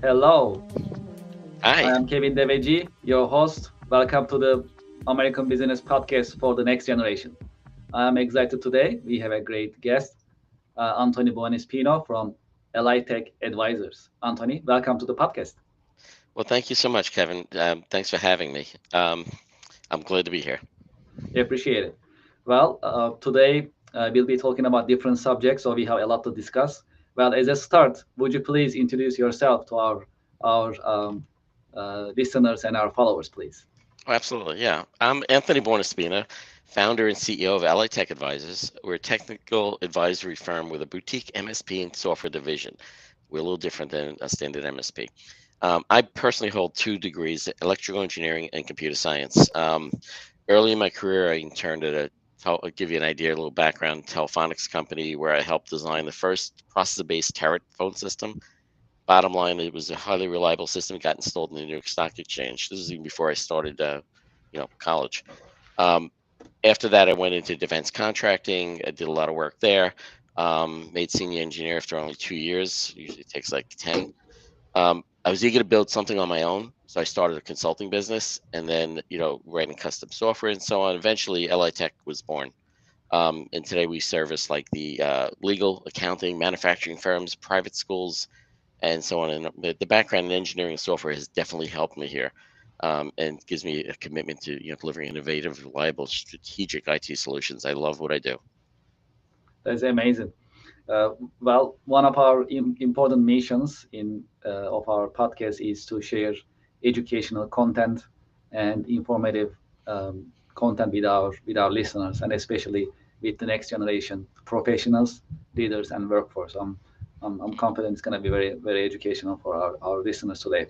Hello, I Hi. am Kevin Deveji, your host. Welcome to the American Business Podcast for the next generation. I am excited today. We have a great guest, Anthony Buonispino from Ally Tech Advisors. Anthony, welcome to the podcast. Well, thank you so much, Kevin. Thanks for having me. I'm glad to be here. We appreciate it. Well, today we'll be talking about different subjects, so we have a lot to discuss. Well, as a start, would you please introduce yourself to our listeners and our followers, please? Oh, absolutely. Yeah. I'm Anthony Bornaspina, founder and CEO of Ally Tech Advisors. We're a technical advisory firm with a boutique MSP and software division. We're a little different than a standard MSP. I personally hold two degrees, electrical engineering and computer science. Early in my career, I interned at I'll give you an idea, a little background, telephonics company where I helped design the first processor-based turret phone system. Bottom line, it was a highly reliable system. It got installed in the New York Stock Exchange. This is even before I started, college. Um, After that, I went into defense contracting. I did a lot of work there. Made senior engineer after only 2 years. Usually it takes like 10. I was eager to build something on my own, so I started a consulting business, and then writing custom software and so on. Eventually, LI Tech was born. And today we service like the legal, accounting, manufacturing firms, private schools, and so on. And the background in engineering and software has definitely helped me here, and gives me a commitment to delivering innovative, reliable, strategic IT solutions. I love what I do. That's amazing. Uh, well, one of our important missions in of our podcast is to share educational content and informative um, content with our listeners, and especially with the next generation professionals, leaders, and workforce. I'm confident it's going to be very educational for our listeners today.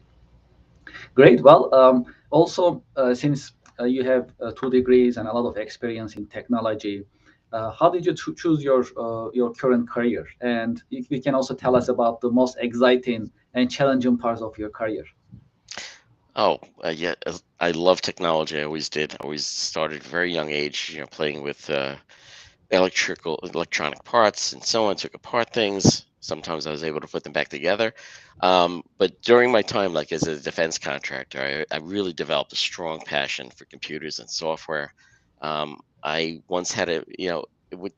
Great. Well, also since you have 2 degrees and a lot of experience in technology, how did you choose your current career? And if you can also tell us about the most exciting and challenging parts of your career. Oh, yeah, I love technology. I always did. I always started very young age, playing with electronic parts and so on. Took apart things. Sometimes I was able to put them back together. But during my time, like as a defense contractor, I really developed a strong passion for computers and software. I once had what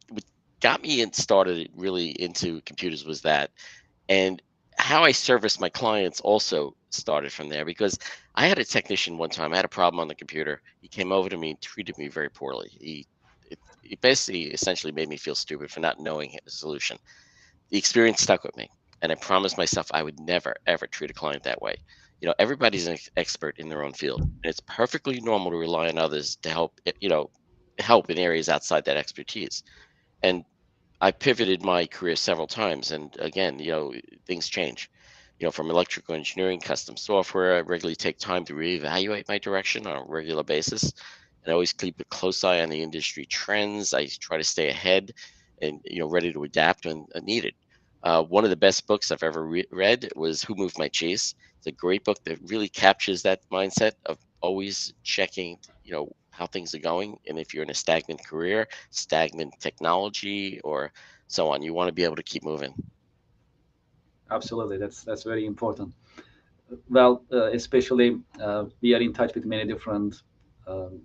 got me and started really into computers was that, and how I service my clients also started from there because I had a technician one time. I had a problem on the computer. He came over to me and treated me very poorly. He basically essentially made me feel stupid for not knowing the solution. The experience stuck with me, and I promised myself I would never ever treat a client that way. Everybody's an expert in their own field, and it's perfectly normal to rely on others to help in areas outside that expertise. And I pivoted my career several times, and again, things change. From electrical engineering, custom software, I regularly take time to reevaluate my direction on a regular basis, and I always keep a close eye on the industry trends. I try to stay ahead and ready to adapt when needed. One of the best books I've ever read was Who Moved My Cheese. It's a great book that really captures that mindset of always checking, how things are going, and if you're in a stagnant career, stagnant technology, or so on, you want to be able to keep moving. Absolutely, that's very important. Well, especially we are in touch with many different um,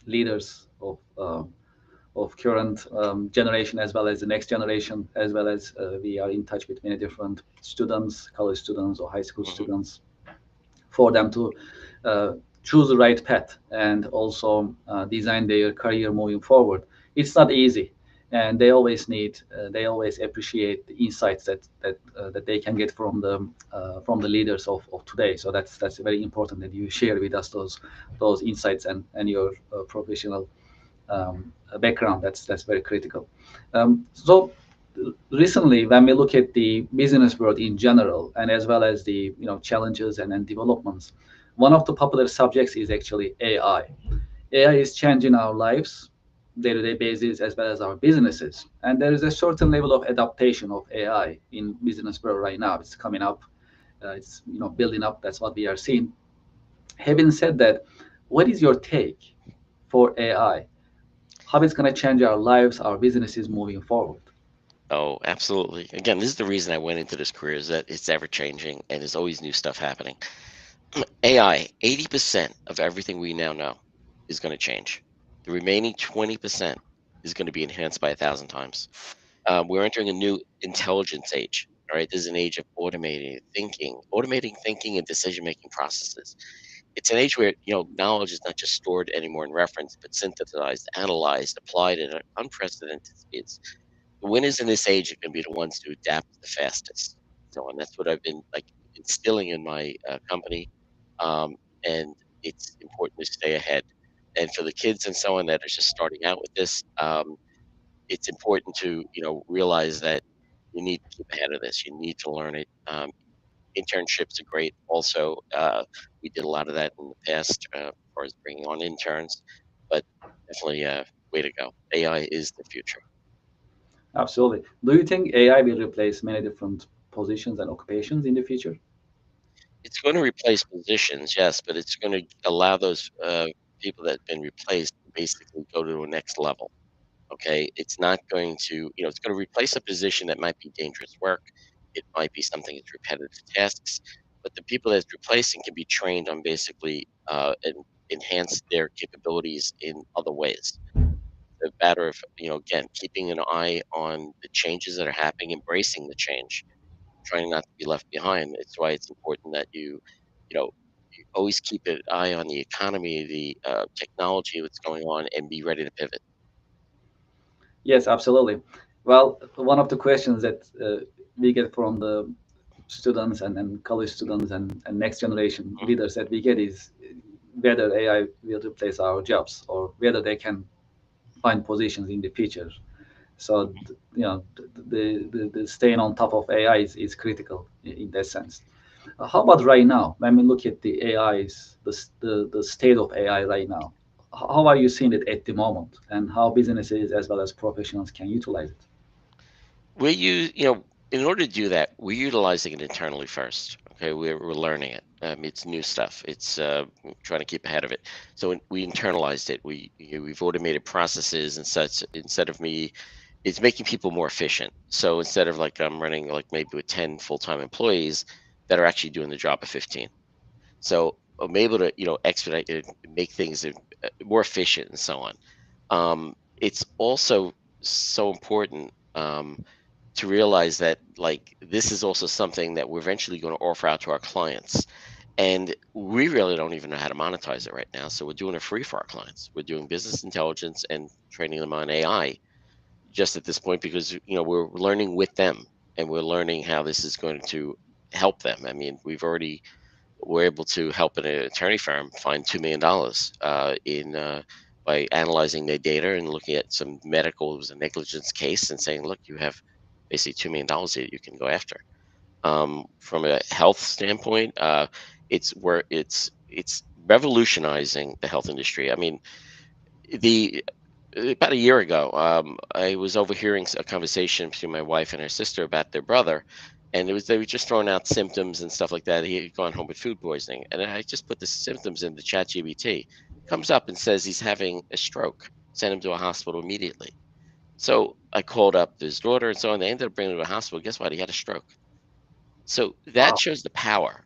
leaders of current generation as well as the next generation, as well as we are in touch with many different students, college students or high school Hmm. students, for them to uh, choose the right path and also design their career moving forward. It's not easy, and they always appreciate the insights that they can get from the leaders of today. So that's very important that you share with us those insights and your professional background. That's very critical. So recently, when we look at the business world in general, and as well as the challenges and developments, one of the popular subjects is actually AI. AI is changing our lives day-to-day basis as well as our businesses, and there is a certain level of adaptation of AI in business world right now. It's coming up, it's building up. That's what we are seeing. Having said that, what is your take for AI, how it's going to change our lives, our businesses moving forward? Oh, absolutely. Again, this is the reason I went into this career is that it's ever changing and there's always new stuff happening. AI, 80% of everything we now know is going to change. The remaining 20% is going to be enhanced by 1,000 times. We're entering a new intelligence age. All right, this is an age of automating thinking and decision-making processes. It's an age where knowledge is not just stored anymore in reference, but synthesized, analyzed, applied at unprecedented speeds. The winners in this age are going to be the ones to adapt the fastest. So, and that's what I've been like instilling in my company, um, and it's important to stay ahead. And for the kids and so on that are just starting out with this, it's important to realize that you need to keep ahead of this. You need to learn it. Internships are great. Also, we did a lot of that in the past, as far as bringing on interns, but definitely way to go. AI is the future. Absolutely. Do you think AI will replace many different positions and occupations in the future? It's going to replace positions, yes, but it's going to allow those people that have been replaced to basically go to a next level. Okay, it's not going to, it's going to replace a position that might be dangerous work. It might be something that's repetitive tasks, but the people that it's replacing can be trained on basically and enhance their capabilities in other ways. The matter of, again, keeping an eye on the changes that are happening, embracing the change, trying not to be left behind. It's why it's important that you know, you always keep an eye on the economy, the technology, what's going on, and be ready to pivot. Yes, absolutely. Well, one of the questions that we get from the students and college students and next generation Mhm. leaders that we get is whether AI will replace our jobs or whether they can find positions in the future. So, the staying on top of AI is critical in that sense. How about right now? When we look at the AIs, the state of AI right now, how are you seeing it at the moment, and how businesses as well as professionals can utilize it? In order to do that, we're utilizing it internally first. Okay, we're learning it. It's new stuff. It's trying to keep ahead of it. So we internalized it. We've automated processes and such. Instead of me, it's making people more efficient. So instead of like I'm running like maybe with 10 full-time employees that are actually doing the job of 15. So I'm able to expedite it, make things more efficient and so on. It's also so important. To realize that like this is also something that we're eventually going to offer out to our clients, and we really don't even know how to monetize it right now, so we're doing it free for our clients. We're doing business intelligence and training them on AI just at this point because we're learning with them, and we're learning how this is going to help them. I mean, we're able to help an attorney firm find $2 million in by analyzing their data and looking at some medical, it was a negligence case, and saying, look, you have basically $2 million that you can go after. From a health standpoint, it's revolutionizing the health industry. I mean, the about a year ago, I was overhearing a conversation between my wife and her sister about their brother, and they were just throwing out symptoms and stuff like that. He had gone home with food poisoning, and I just put the symptoms in the chat GBT. Comes up and says he's having a stroke. Send him to a hospital immediately. So I called up his daughter and so on. They ended up bringing him to a hospital. Guess what? He had a stroke. So that Wow. shows the power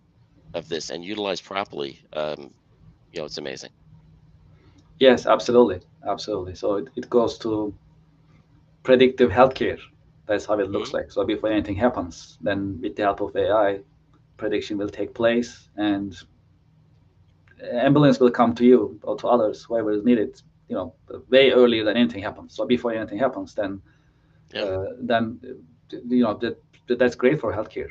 of this, and utilized properly. It's amazing. Yes, absolutely, absolutely. So it goes to predictive healthcare. That's how it looks Mhm. like. So before anything happens, then with the help of AI, prediction will take place, and ambulance will come to you or to others, whoever is needed. Way earlier than anything happens. So before anything happens, Yep. then that's great for healthcare,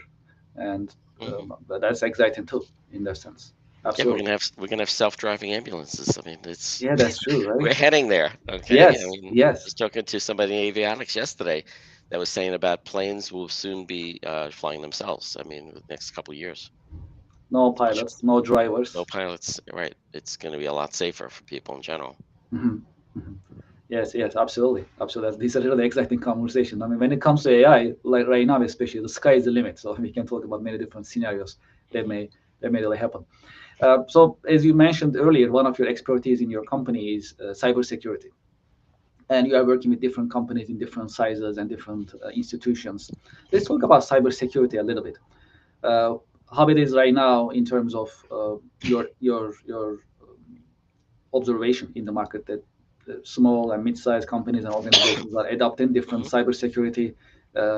and Mhm. but that's exciting too in that sense. Yeah, Absolutely. we're gonna have self-driving ambulances. I mean, it's Yeah, that's true, right? we're heading there. Okay, I Yes, mean, I yes. was talking to somebody in avionics yesterday that was saying about planes will soon be flying themselves. I mean, the next couple of years, No which pilots, no no drivers. pilots. Right, it's going to be a lot safer for people in general. Mhm, mhm. Yes, yes, absolutely, absolutely. These are really exciting conversation. I mean, when it comes to AI, like right now, especially, the sky is the limit. So we can talk about many different scenarios that Mhm. may really happen. So, as you mentioned earlier, one of your expertise in your company is cybersecurity. and you are working with different companies in different sizes and different institutions. Let's talk about cybersecurity a little bit. Uh, how it is right now in terms of your observation in the market that small and mid-sized companies and organizations are adopting different Mhm. cybersecurity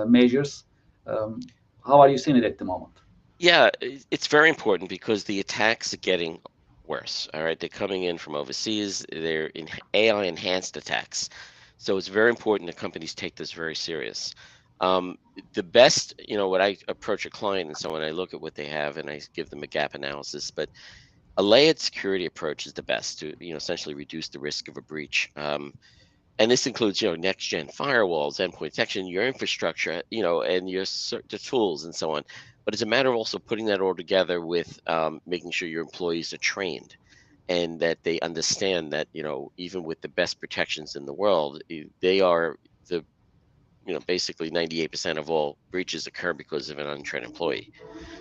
measures. Um, how are you seeing it at the moment? Yeah, it's very important because the attacks are getting worse. All right, they're coming in from overseas. They're in AI enhanced attacks, so it's very important that companies take this very serious. Um, the best, when I approach a client and so on, I look at what they have and I give them a gap analysis. But a layered security approach is the best to, essentially reduce the risk of a breach. And this includes, next gen firewalls, endpoint protection, your infrastructure, and the tools and so on. But it's a matter of also putting that all together with making sure your employees are trained and that they understand that, even with the best protections in the world, they are the, basically 98% of all breaches occur because of an untrained employee.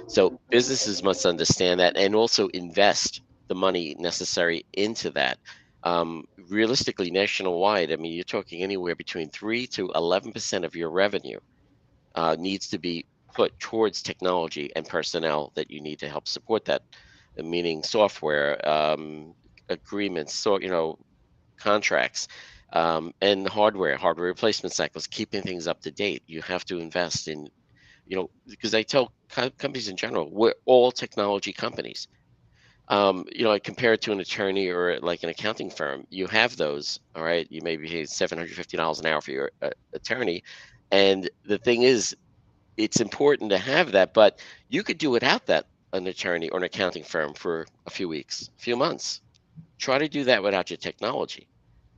So businesses must understand that and also invest the money necessary into that. Realistically, nationwide, I mean, you're talking anywhere between 3 to 11% of your revenue needs to be put towards technology and personnel that you need to help support that, meaning software, agreements, contracts, and hardware replacement cycles, keeping things up to date. You have to invest in, because I tell companies in general, we're all technology companies. I compare it to an attorney or like an accounting firm. You have those, all right. You may be paid $750 an hour for your attorney, and the thing is, it's important to have that. But you could do without that, an attorney or an accounting firm for a few weeks, a few months. Try to do that without your technology,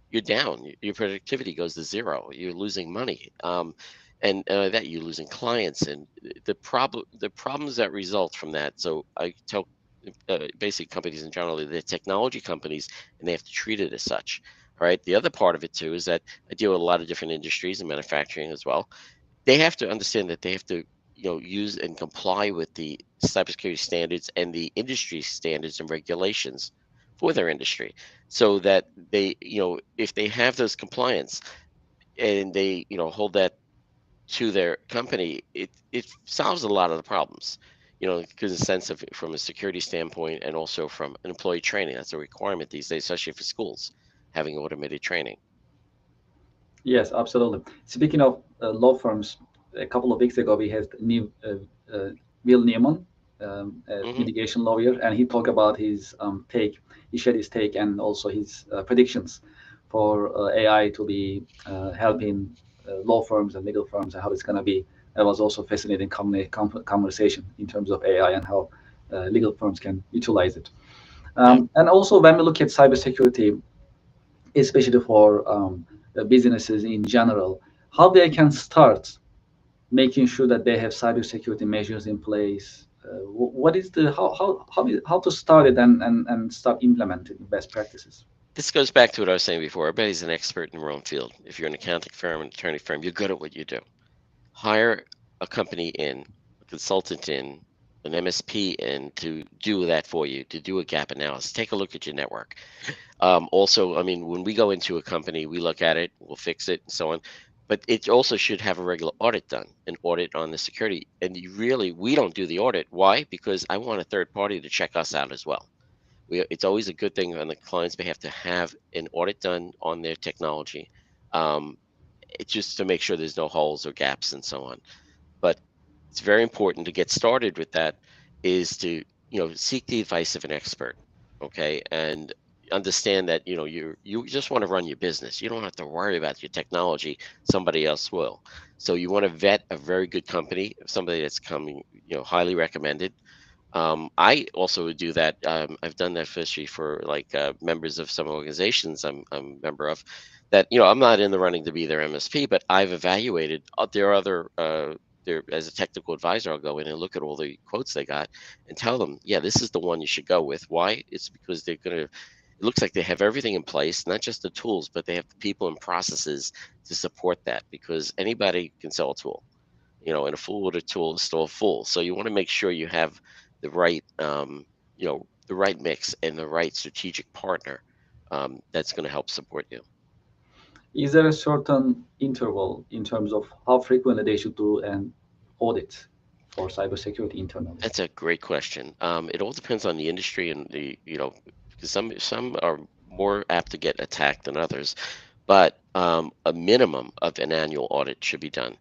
you're down. Your productivity goes to zero. You're losing money, and that you're losing clients, and the problems that result from that. So I tell basic companies in general, they're technology companies, and they have to treat it as such. All right. The other part of it too is that I deal with a lot of different industries and manufacturing as well. They have to understand that they have to, use and comply with the cybersecurity standards and the industry standards and regulations for their industry, so that they, if they have those compliance and they, hold that to their company, it solves a lot of the problems. Because in the sense of from a security standpoint and also from an employee training, that's a requirement these days, especially for schools, having automated training. Yes, absolutely. Speaking of law firms, a couple of weeks ago we had Will Neiman, a Hmm. litigation lawyer, and he talked about his take. He shared his take and also his predictions for AI to be helping law firms and legal firms and how it's going to be. That was also fascinating conversation in terms of AI and how legal firms can utilize it. Yeah. And also when we look at cybersecurity, especially for businesses in general, how they can start making sure that they have cybersecurity measures in place. What is the how to start it and start implementing best practices? This goes back to what I was saying before. Everybody's an expert in their own field. If you're an accounting firm, an attorney firm, you're good at what you do. Hire a company in, a consultant in, an MSP in to do that for you, to do a gap analysis. Take a look at your network. Also, I mean, when we go into a company, we look at it, we'll fix it, and so on. But it also should have a regular audit done, an audit on the security. And we don't do the audit. Why? Because I want a third party to check us out as well. It's always a good thing on the client's behalf to have an audit done on their technology. Um, it's just to make sure there's no holes or gaps and so on. But it's very important to get started with that is to, seek the advice of an expert, okay? And understand that, you just want to run your business. You don't have to worry about your technology, somebody else will. So you want to vet a very good company, somebody that's coming, highly recommended. I also would do that. I've done that especially for like members of some organizations I'm a member of. That I'm not in the running to be their MSP, but I've evaluated their other. Their, as a technical advisor, I'll go in and look at all the quotes they got and tell them, yeah, this is the one you should go with. Why? It's because they're gonna. It looks like they have everything in place, not just the tools, but they have the people and processes to support that. Because anybody can sell a tool, and a fool with a tool is still a fool. So you want to make sure you have the right, the right mix and the right strategic partner that's going to help support you. Is there a certain interval in terms of how frequently they should do an audit for cybersecurity internally? That's a great question. It all depends on the industry and the, because some are more apt to get attacked than others, but a minimum of an annual audit should be done.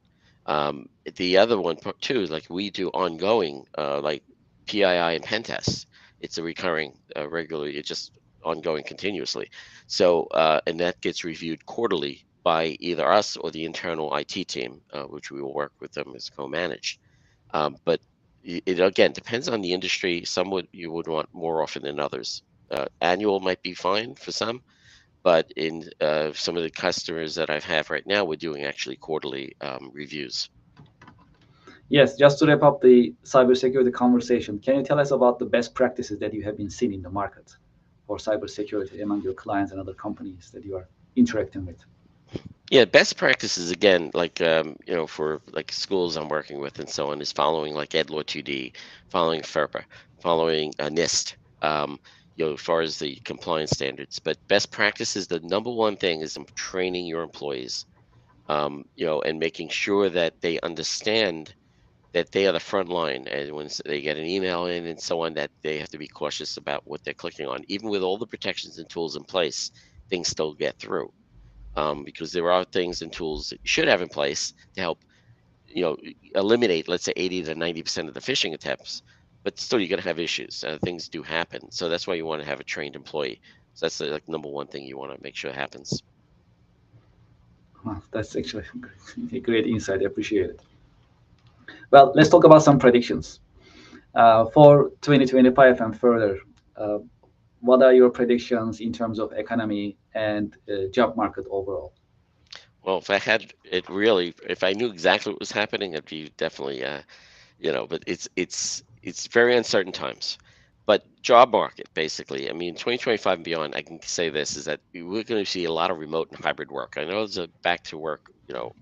The other one too is like we do ongoing, like PII and pen tests. It's a recurring, regularly, it's just ongoing continuously. So, and that gets reviewed quarterly by either us or the internal IT team, which we will work with them as co-managed. But it again depends on the industry. Some would you would want more often than others. Annual might be fine for some, but in some of the customers that I have right now, we're doing actually quarterly reviews. Yes, just to wrap up the cybersecurity conversation, can you tell us about the best practices that you have been seeing in the market for cybersecurity among your clients and other companies that you are interacting with? Yeah, best practices again, like for like schools I'm working with and so on, is following like EdLaw 2D, following FERPA, following NIST. As far as the compliance standards, but best practices, the number one thing is training your employees, and making sure that they understand that they are the front line, and when they get an email in and so on, that they have to be cautious about what they're clicking on. Even with all the protections and tools in place, things still get through, because there are things and tools that you should have in place to help, eliminate, let's say, 80 to 90% of the phishing attempts. But still, you're going to have issues. Things do happen, so that's why you want to have a trained employee. So that's the like number one thing you want to make sure happens. Wow, that's actually a great insight. I appreciate it. Well, let's talk about some predictions for 2025 and further. Uh, what are your predictions in terms of economy and job market overall? Well, if I had it really, if I knew exactly what was happening, I'd be definitely but it's very uncertain times. But job market, basically, I mean, 2025 and beyond, I can say this is that we're going to see a lot of remote and hybrid work. I know there's a back to work,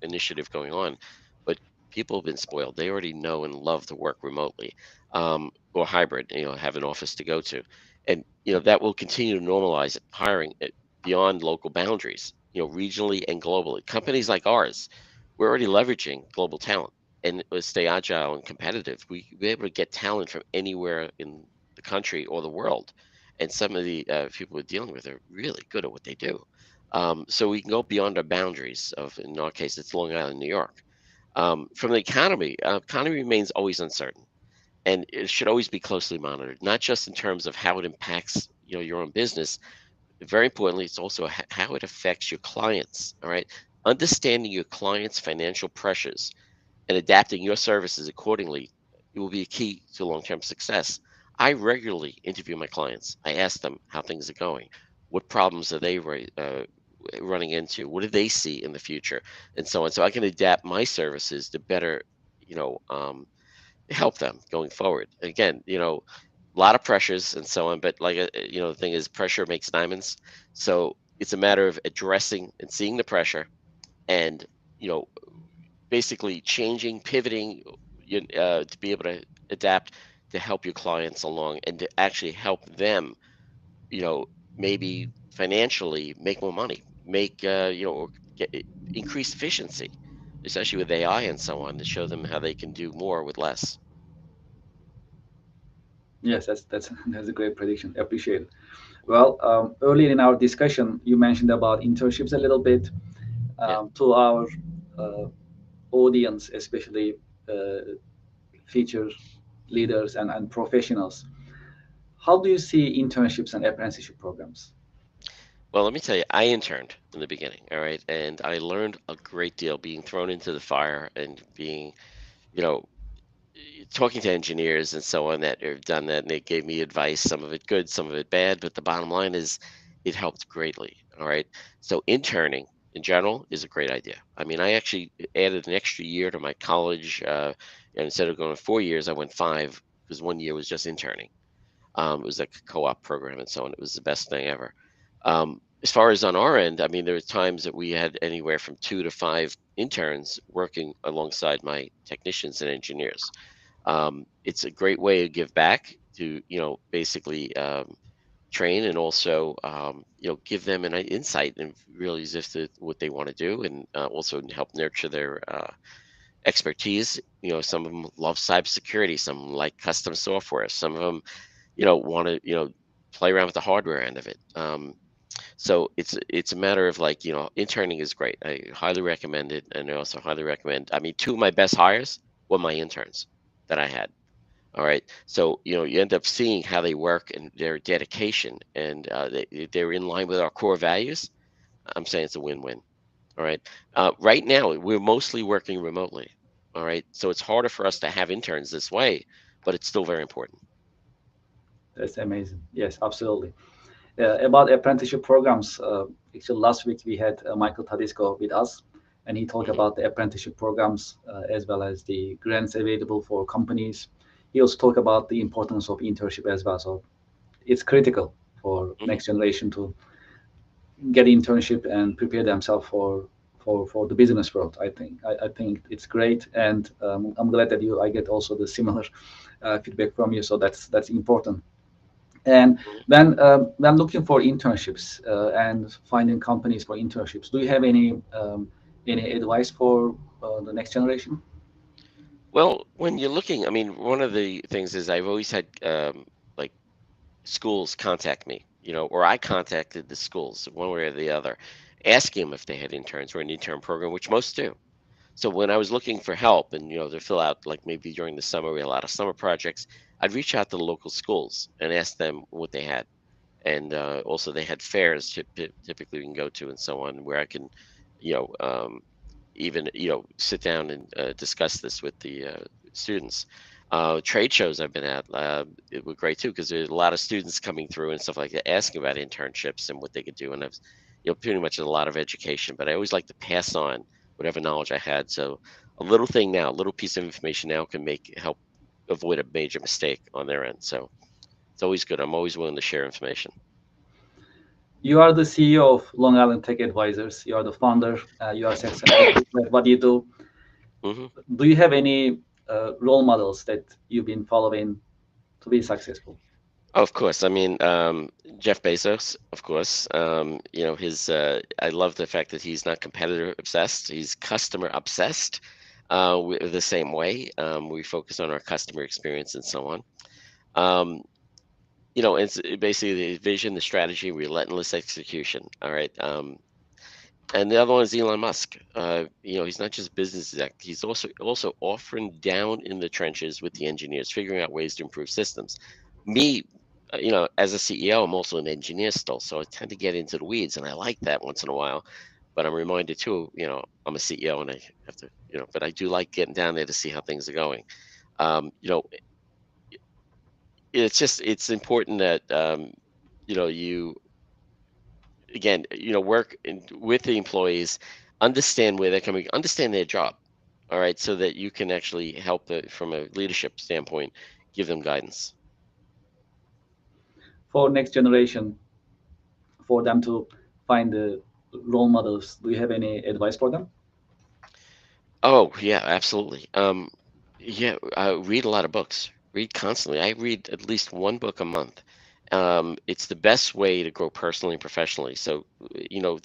initiative going on, but people have been spoiled. They already know and love to work remotely, or hybrid, have an office to go to. And, that will continue to normalize hiring beyond local boundaries, regionally and globally. Companies like ours, we're already leveraging global talent and stay agile and competitive. We're able to get talent from anywhere in the country or the world. And some of the people we're dealing with are really good at what they do. So we can go beyond our boundaries of, in our case, it's Long Island, New York. From the economy remains always uncertain, and it should always be closely monitored, not just in terms of how it impacts, your own business. Very importantly, it's also how it affects your clients. All right, understanding your clients' financial pressures and adapting your services accordingly, it will be a key to long-term success. I regularly interview my clients. I ask them how things are going. What problems are they running into? What do they see in the future? And so on. So I can adapt my services to better, you know, um, help them going forward. Again, a lot of pressures and so on, but like, the thing is pressure makes diamonds. So it's a matter of addressing and seeing the pressure and, you know, basically changing, pivoting, to be able to adapt to help your clients along and to actually help them, you know, maybe financially make more money, make, or get increased efficiency, especially with AI and so on, to show them how they can do more with less. Yes, that's that's a great prediction. I appreciate it. Well, earlier in our discussion, you mentioned about internships a little bit. Yeah. To our uh, audience, especially uh, feature leaders and professionals, how do you see internships and apprenticeship programs? Well, let me tell you, I interned in the beginning, all right, and I learned a great deal being thrown into the fire and being, you know, talking to engineers and so on that have done that, and they gave me advice, some of it good, some of it bad, but the bottom line is it helped greatly. All right. So interning in general is a great idea. I mean, I actually added an extra year to my college. And instead of going 4 years, I went 5 because 1 year was just interning. It was like a co-op program and so on. It was the best thing ever. As far as on our end, I mean, there were times that we had anywhere from 2 to 5 interns working alongside my technicians and engineers. It's a great way to give back to, basically, train and also give them an insight and really as if to what they want to do, and also help nurture their expertise. Some of them love cybersecurity, some like custom software, some of them want to play around with the hardware end of it. So it's a matter of like, interning is great. I highly recommend it, and I also highly recommend. I mean, two of my best hires were my interns that I had. All right. So, you end up seeing how they work and their dedication, and they're in line with our core values. I'm saying it's a win-win. All right. Right now, we're mostly working remotely. All right. So it's harder for us to have interns this way, but it's still very important. That's amazing. Yes, absolutely. About apprenticeship programs, actually last week we had Michael Tadisco with us, and he talked Hmm. about the apprenticeship programs as well as the grants available for companies. He also talked about the importance of internship as well. So it's critical for Hmm. next generation to get internship and prepare themselves for the business world. I think it's great, and I'm glad that I get also the similar feedback from you. So that's important. And when looking for internships and finding companies for internships, do you have any advice for the next generation? Well, when you're looking, I mean, one of the things is I've always had like schools contact me, or I contacted the schools one way or the other, asking them if they had interns or an intern program, which most do. So when I was looking for help and to fill out, like maybe during the summer we had a lot of summer projects, I'd reach out to the local schools and ask them what they had. And also they had fairs typically we can go to and so on, where I can, you know, um, even sit down and discuss this with the students. Trade shows I've been at, it were great too, because there's a lot of students coming through and stuff like that, asking about internships and what they could do. And I've, pretty much a lot of education, but I always like to pass on whatever knowledge I had. So a little thing now, a little piece of information now can help avoid a major mistake on their end. So it's always good. I'm always willing to share information. You are the CEO of Long Island Tech Advisors. You are the founder. You are successful at what you do. Hmm. Do you have any role models that you've been following to be successful? Oh, of course. I mean, Jeff Bezos, of course. His. I love the fact that he's not competitor obsessed. He's customer obsessed. We're the same way. We focus on our customer experience and so on. Um, it's basically the vision, the strategy, relentless execution. All right. And the other one is Elon Musk. He's not just business exec. He's also offering down in the trenches with the engineers, figuring out ways to improve systems. Me, as a CEO, I'm also an engineer still, so I tend to get into the weeds, and I like that once in a while. But I'm reminded too, I'm a CEO, and I have to, but I do like getting down there to see how things are going. Um, you know, it's important that you again, work with the employees, understand where they're coming, understand their job. All right, so that you can actually help from a leadership standpoint, give them guidance. For next generation, for them to find the role models, do you have any advice for them? Oh yeah, absolutely. Yeah, read a lot of books. Read constantly. I read at least one book a month. It's the best way to grow personally and professionally. So,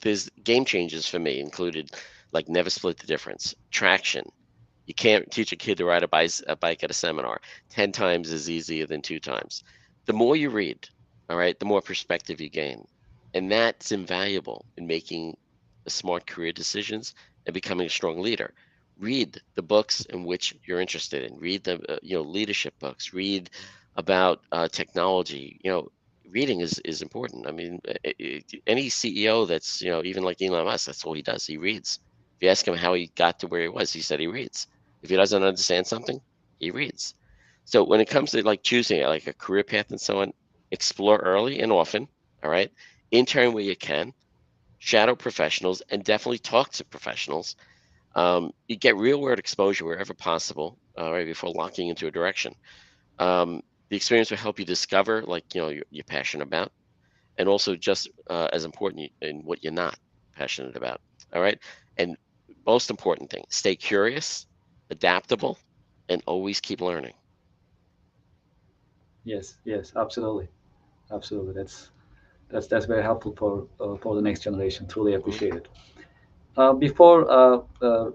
there's game changers for me included, like Never Split the Difference, Traction. You can't teach a kid to ride a bike at a seminar. 10 times is easier than 2 times. The more you read, all right, the more perspective you gain. And that's invaluable in making smart career decisions and becoming a strong leader. Read the books in which you're interested in. Read the leadership books. Read about technology. Reading is important. I mean, any CEO that's even like Elon Musk, that's all he does. He reads. If you ask him how he got to where he was, he said he reads. If he doesn't understand something, he reads. So when it comes to like choosing like a career path and so on, explore early and often. All right, intern where you can, shadow professionals, and definitely talk to professionals. You get real world exposure wherever possible, right before locking into a direction. The experience will help you discover like you're passionate about, and also just as important in what you're not passionate about. All right, and most important thing, stay curious, adaptable, and always keep learning. Yes, yes, absolutely, absolutely. That's very helpful for the next generation. Truly Mhm. appreciate it. Before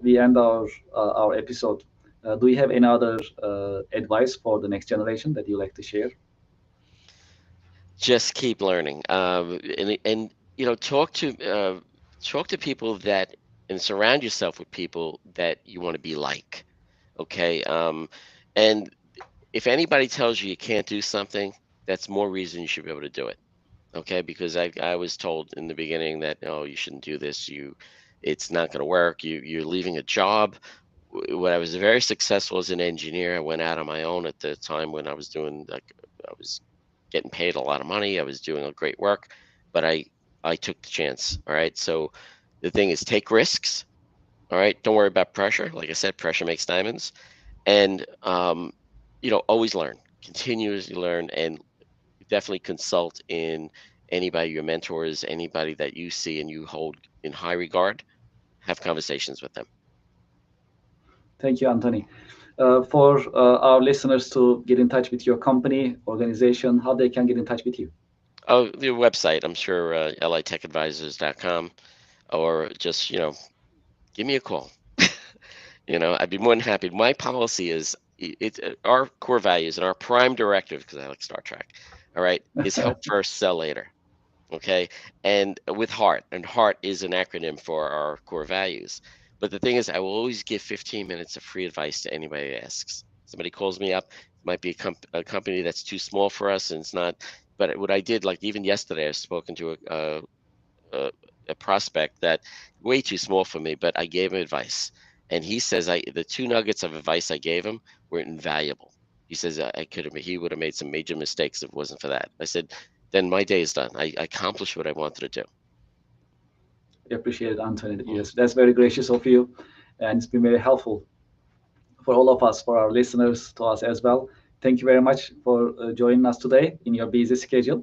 we end our episode, do you have any other advice for the next generation that you like to share? Just keep learning, and talk to people that and surround yourself with people that you want to be like. Okay, and if anybody tells you you can't do something, that's more reason you should be able to do it. Okay, because I was told in the beginning that, oh, you shouldn't do this, it's not going to work, you're leaving a job. When I was very successful as an engineer, I went out on my own at the time when I was doing, like, I was getting paid a lot of money, I was doing a great work, but I took the chance. All right, so the thing is, take risks. All right, don't worry about pressure. Like I said, pressure makes diamonds. And always learn, continuously learn, and definitely consult in anybody, your mentors, anybody that you see and you hold in high regard. Have conversations with them. Thank you, Anthony. For our listeners to get in touch with your company, organization, how they can get in touch with you? Oh, the website, I'm sure, litechadvisors.com, or just, give me a call. I'd be more than happy. My policy is, our core values and our prime directive, because I like Star Trek, all right, is help first, sell later. Okay, and with heart, and heart is an acronym for our core values. But the thing is, I will always give 15 minutes of free advice to anybody that asks. Somebody calls me up, it might be a company that's too small for us and it's not. But what I did, like even yesterday, I've spoken to a, a prospect that way too small for me, but I gave him advice, and he says the two nuggets of advice I gave him were invaluable. He says he would have made some major mistakes if it wasn't for that. I said, then my day is done. I accomplished what I wanted to do. I appreciate it, Anthony. Mm. Yes, that's very gracious of you, and it's been very helpful for all of us, for our listeners, to us as well. Thank you very much for joining us today in your busy schedule,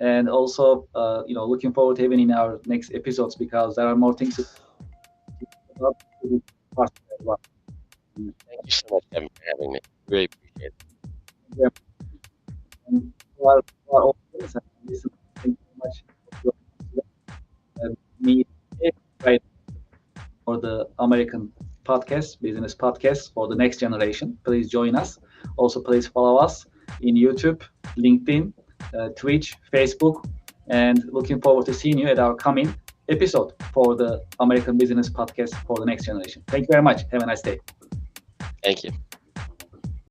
and also, looking forward to having in our next episodes because there are more things to talk about as well. Thank you so much, Kevin, for having me. Really appreciate it. And to our audience and listeners, thank you very much for me right for the American podcast, business podcast for the next generation. Please join us. Also, please follow us in YouTube, LinkedIn, Twitch, Facebook, and looking forward to seeing you at our coming episode for the American Business Podcast for the next generation. Thank you very much. Have a nice day. Thank you.